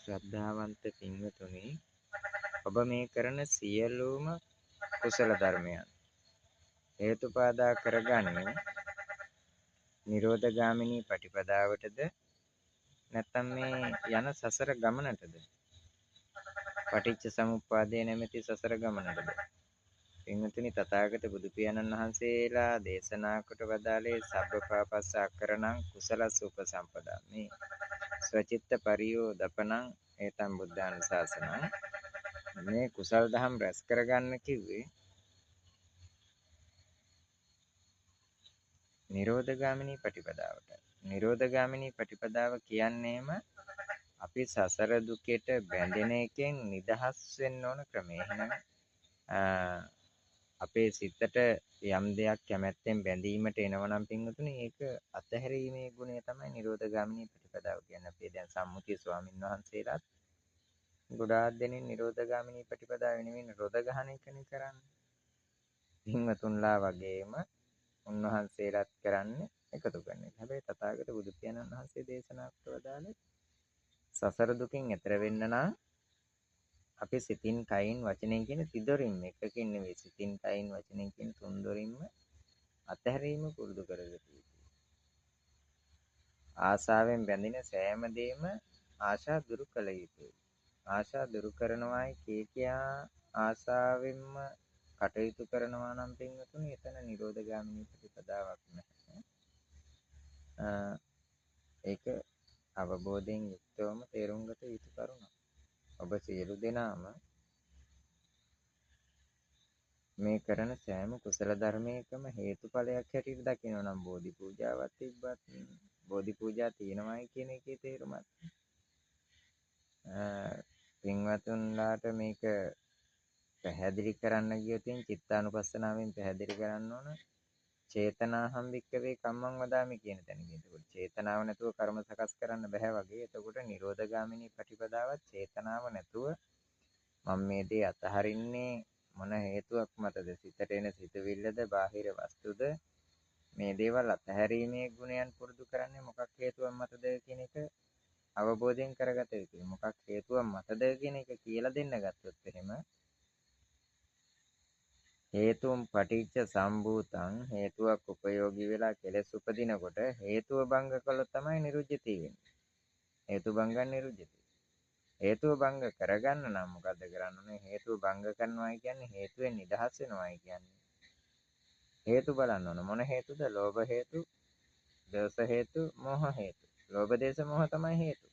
ශ්‍රද්ධාවන්ත පින්වතුනි, ඔබ මේ කරන සියලුම කුසල ධර්මයන් හේතුපාදා කරගන්නේ නිරෝධගාමිනී පටිපදාවටද නැත්නම් මේ යන සසර ගමනටද? පටිච්ච සමුප්පාදේ නැමැති සසර ගමනටද? පින්වතුනි, තථාගත බුදු පියාණන් වහන්සේලා දේශනා කොට වදාළේ සබ්බපාපස්ස අකරණං කුසලස්ස උපසම්පදා. මේ ස්වචිත්ත පරියෝදපණං ඒතම් බුද්ධානුශාසනං. මේ කුසල් දහම් රැස් කරගන්න කිව්වේ නිරෝධගාමිනී පටිපදාවට. නිරෝධගාමිනී පටිපදාව කියන්නේම අපි සසර දුකෙට බැඳෙන එකෙන් නිදහස් වෙන්න ඕන ක්‍රමය. එහෙනම් අපේ සිතට යම් දෙයක් කැමැත්තෙන් බැඳීමට එනවනම් පින්වතුනි, ඒක අතහැරීමේ ගුණය තමයි නිරෝධගාමිනී ප්‍රතිපදාව කියන්නේ. අපේ දැන් සම්මුතිය ස්වාමින් වහන්සේලාත් ගොඩාක් දෙනෙක් නිරෝධගාමිනී ප්‍රතිපදාව වෙනුවෙන් රොද ගහන එකනේ කරන්නේ. පින්වතුන්ලා වගේම උන්වහන්සේලාත් කරන්නේ එකතු කරන එක. හැබැයි තථාගත බුදු පියාණන් වහන්සේ දේශනා කොට වදාළේ සසර දුකින් එතර වෙන්න නම් අපි සිතින්, කයින්, වචනයෙන් කියන තිදොරින්ම එකකින් නෙවෙයි, සිතින්, කයින්, වචනයෙන් කියන තුන්දොරින්ම අතහැරීම පුරුදු කරගන්න. ආශාවෙන් බැඳින සෑම දෙයක්ම ආශා දුරු කළ යුතුයි. ආශා දුරු කරනවායි කියා ආශාවෙන්ම කටයුතු කරනවා නම් පින්වතුනි, එතන නිරෝධගාමිනී ප්‍රතිපදාවක් නැහැ. ඒක අවබෝධයෙන් යුක්තවම තේරුම් ගත යුතු කරුණක්. ඔබ සියලු දෙනාම මේ කරන සෑම කුසල ධර්මයකම හේතුඵලයක් හැටියට දකිනවා නම් බෝධි පූජාවක් තිබ්බත් බෝධි පූජා තියෙනවායි කියන එකේ තේරුමත් පින්වතුන්ලාට මේක පැහැදිලි කරන්න ගියොත් චිත්තානුපස්සනාවෙන් පැහැදිලි කරන්න ඕන. චේතනාහම් වික්කවේ කම්මං වදාමි කියන තැනදී. ඒකෝට චේතනාව නැතුව කර්ම සකස් කරන්න බෑ වගේ. එතකොට නිරෝධගාමිනී ප්‍රතිපදාවත් චේතනාව නැතුව මම මේ දේ අතහරින්නේ මොන හේතුවක් මතද? සිතට එන සිතුවිල්ලද, බාහිර වස්තුද? මේ දේවල් අතහැරීමේ ගුණයන් පුරුදු කරන්නේ මොකක් හේතුවක් මතද කියන එක අවබෝධයෙන් කරගත යුතුයි. මොකක් හේතුවක් මතද කියන එක කියලා දෙන්න ගත්තොත් එහෙම හේතුම් පටිච්ච සම්භූතං, හේතුවක් උපයෝගී වෙලා කෙලෙස් උපදිනකොට හේතුව භංග කළොත් තමයි නිරුද්ධති වෙන්නේ. හේතු භංගන් නිරුද්ධති. හේතුව භංග කරගන්න නම් මොකද්ද කරන්න ඕනේ? හේතුව භංග කරනවා කියන්නේ හේතුවෙන් නිදහස් වෙනවායි කියන්නේ. හේතු බලන්න ඕන. මොන හේතුද? ලෝභ හේතු, දෝෂ හේතු, මෝහ හේතු. ලෝභ දේශ මොහ තමයි හේතු.